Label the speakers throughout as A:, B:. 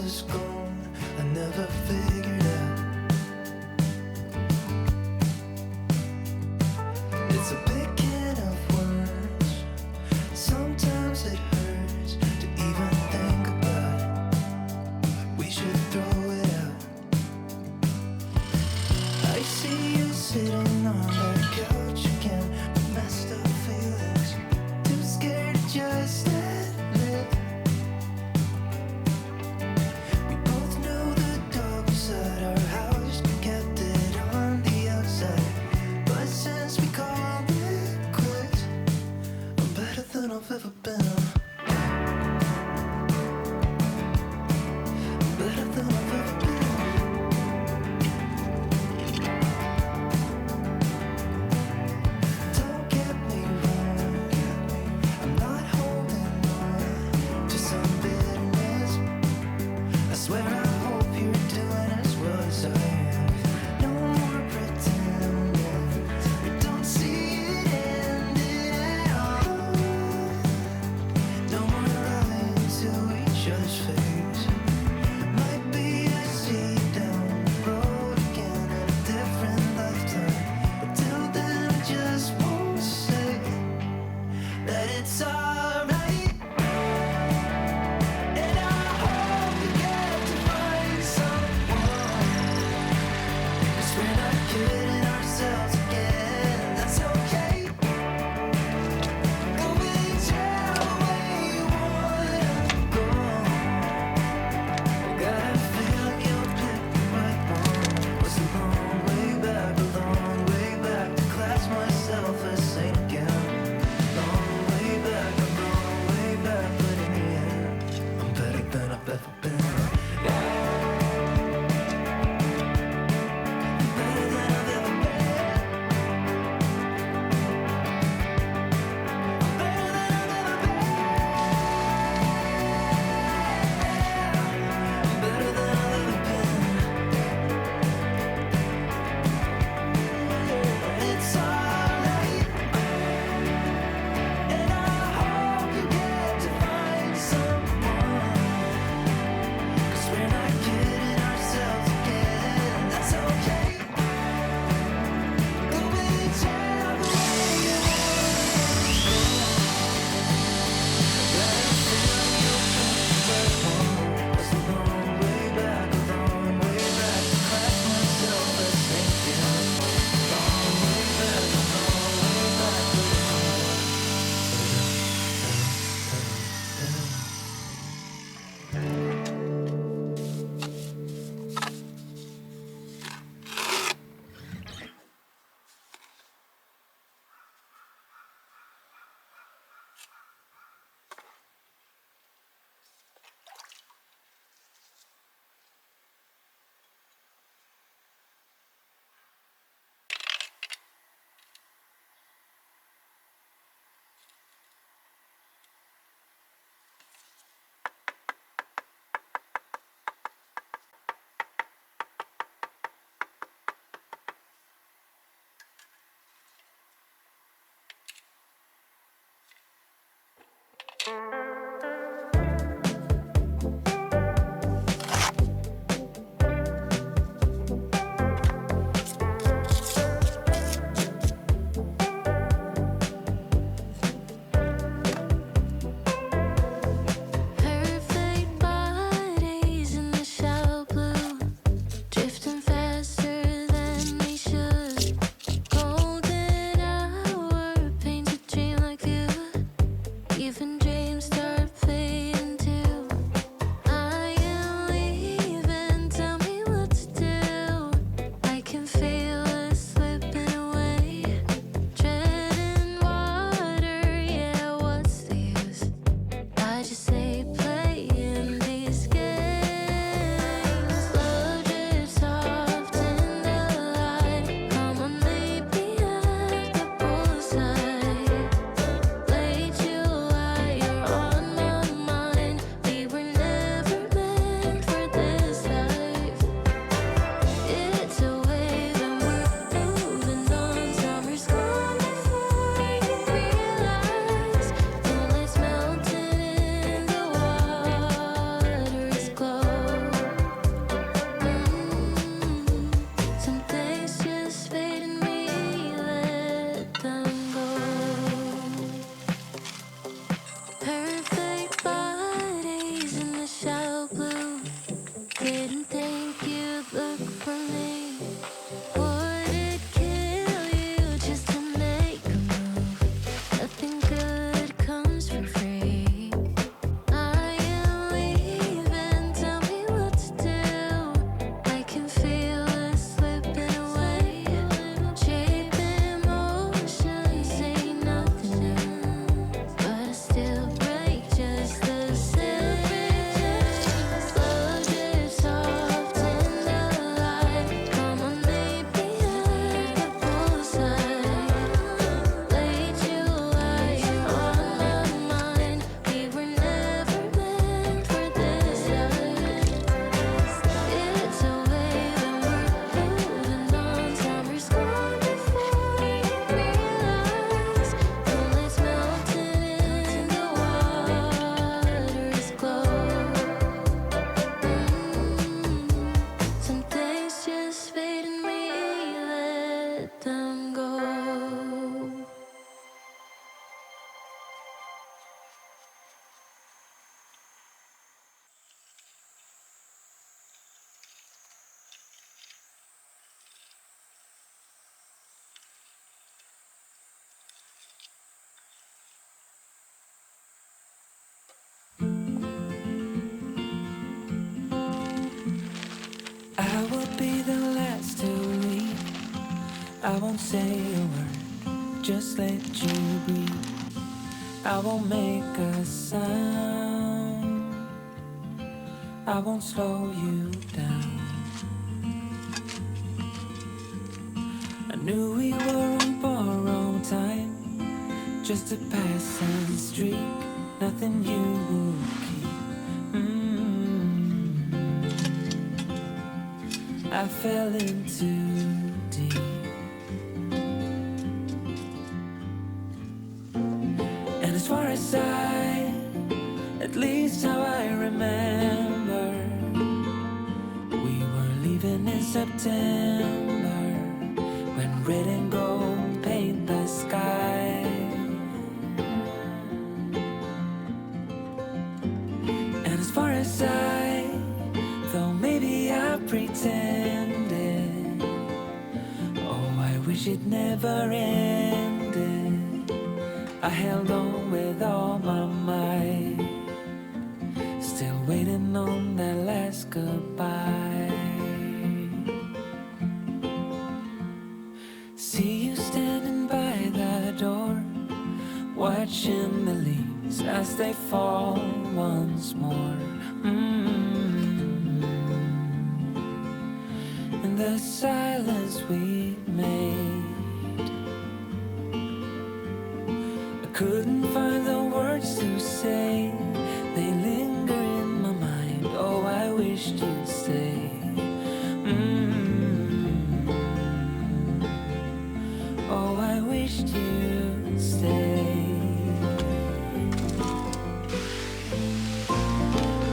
A: is gone, I never figured out. It's a big can of worms. Sometimes it hurts to even think about it. We should throw it out. I see you sitting on that couch again with messed up feelings, too scared to just admit. We both knew the dog beside our house, kept it on the outside. But since we called it quits, I'm better than I've ever been. I'm better than I've ever been. Don't get me wrong, I'm not holding on to some bitterness. I swear I hope you're doing as well as I am. No more pretending we don't see it ending at all. No more lying to each other's face. Might be
B: Didn't think you'd look for me. Would it kill you just to make a move? Nothing good comes for free. I am leaving, tell me what to do. I can feel us slipping away. Shape in motion, say nothing new, but I still break just the same. Love is soft and alive. Come on, meet me at the poolside. Late July on my mind. We were never meant for this life. It's a way that we're moving on. Summer's gone before you realize. Moonlight's melting in the water is cold. Some things just fade in me, let them go.
A: I will be the last to leave. I won't say a word, just let you breathe. I won't make a sound, I won't slow you down. I knew we were on borrowed time, just a passing streak, nothing you would keep. I fell in too deep. And as far as at least how I remember, we were leaving in September, when red and gold paint the sky. And as far as though maybe I pretended, oh, I wish it never ended. I held on with all my might, still waiting on that last goodbye. See you standing by the door, watching the leaves as they fall once more. In the silence we made, I couldn't find the words to say. They linger in my mind. Oh, I wished you'd stay. Oh, I wished you'd stay.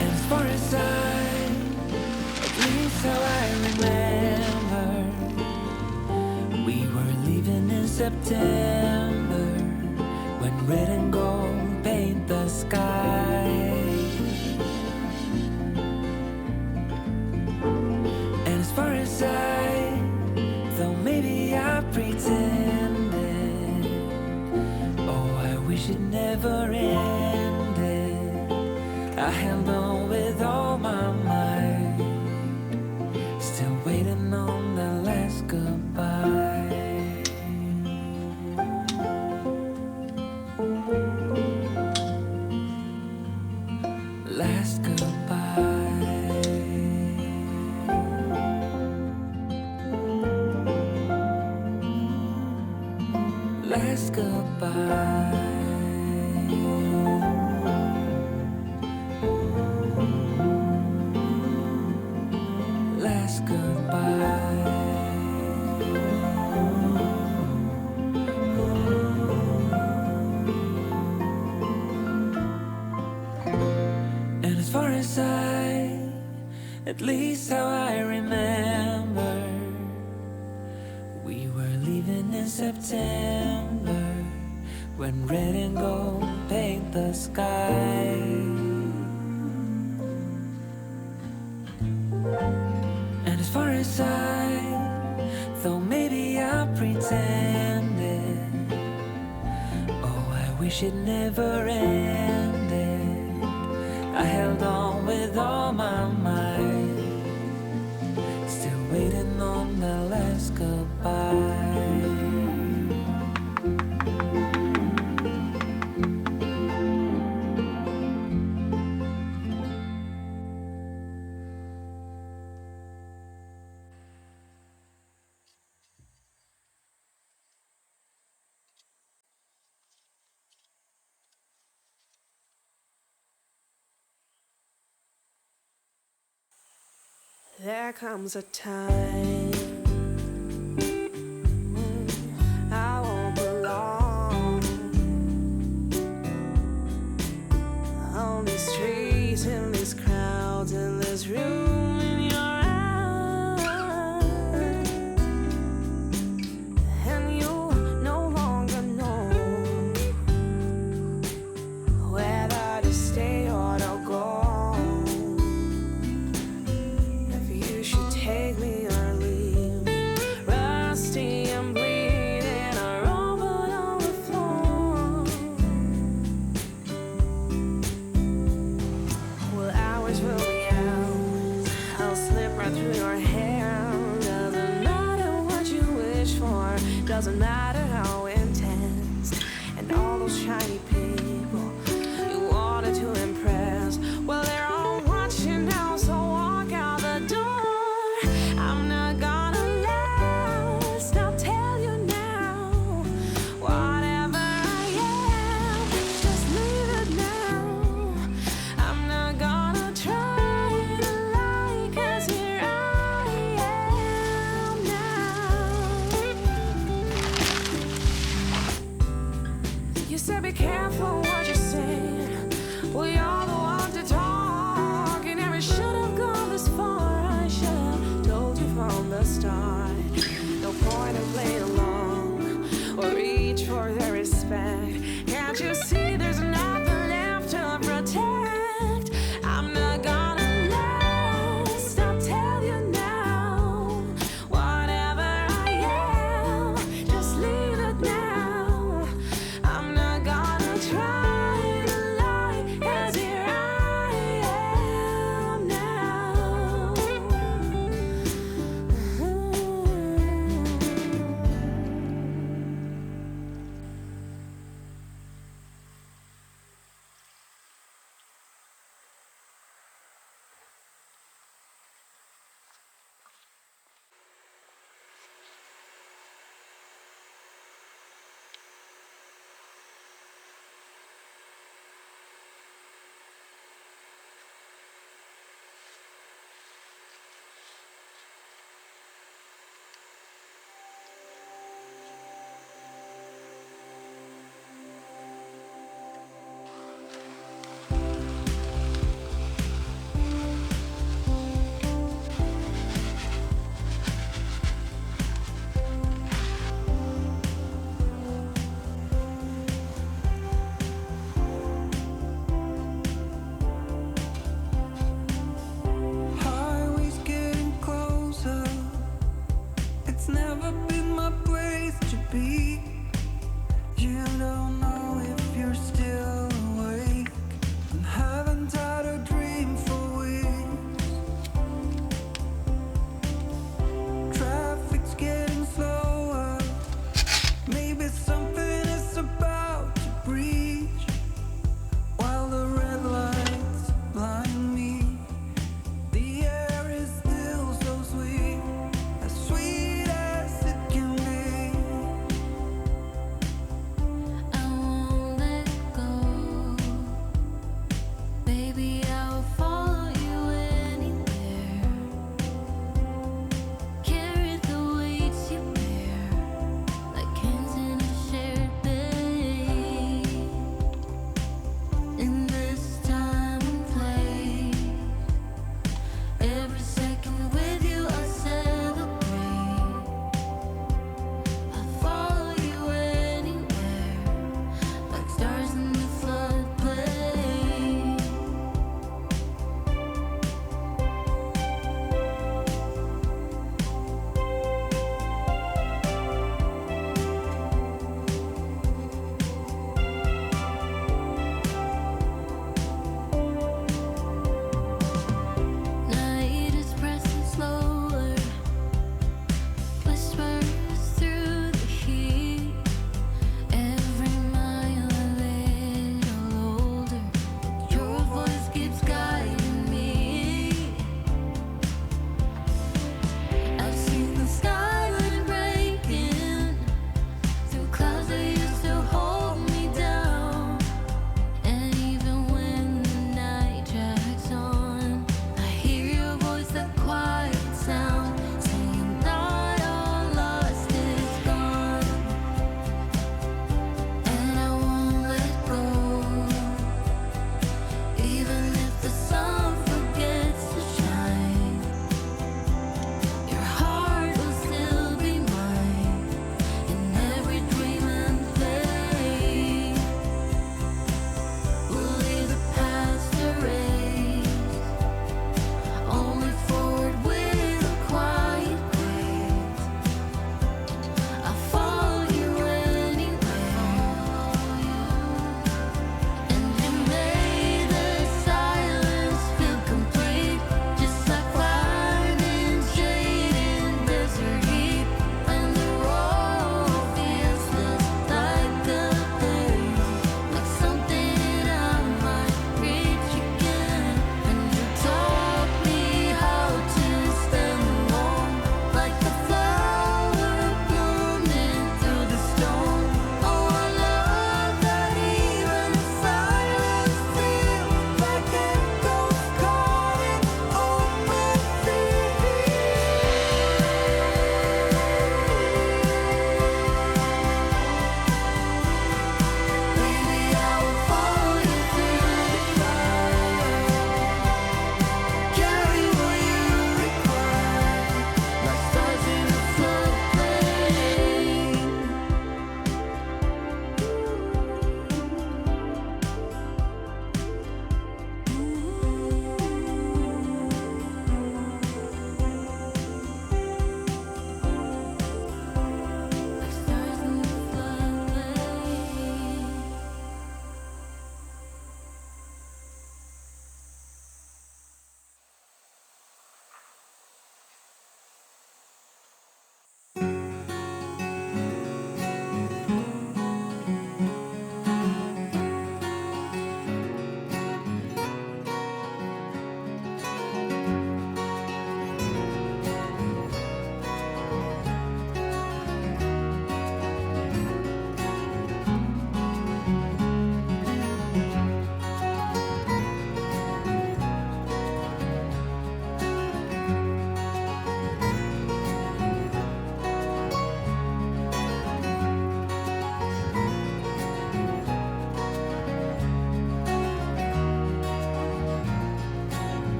A: And as far as at least how I remember, we were leaving in September, when red and gold paint the sky. And as far as though maybe I pretended, oh, I wish it never ended. I held on with all my might, still waiting on the last goodbye. Last goodbye. Last goodbye. Last goodbye. And as far as at least how I remember, we were leaving in September, when red and gold paint the sky. my side, though maybe I pretended. Oh, I wish it never ended. I held on with all my might, still waiting on the last goodbye. There comes a time I won't belong on these streets, in these crowds, in this room, in your eyes, and you no longer know whether to stay or to go. Take me or leave me, rusty and bleeding, a robot on the floor. Well, hours will be hours, I'll slip right through your hand. Doesn't matter what you wish for, doesn't matter how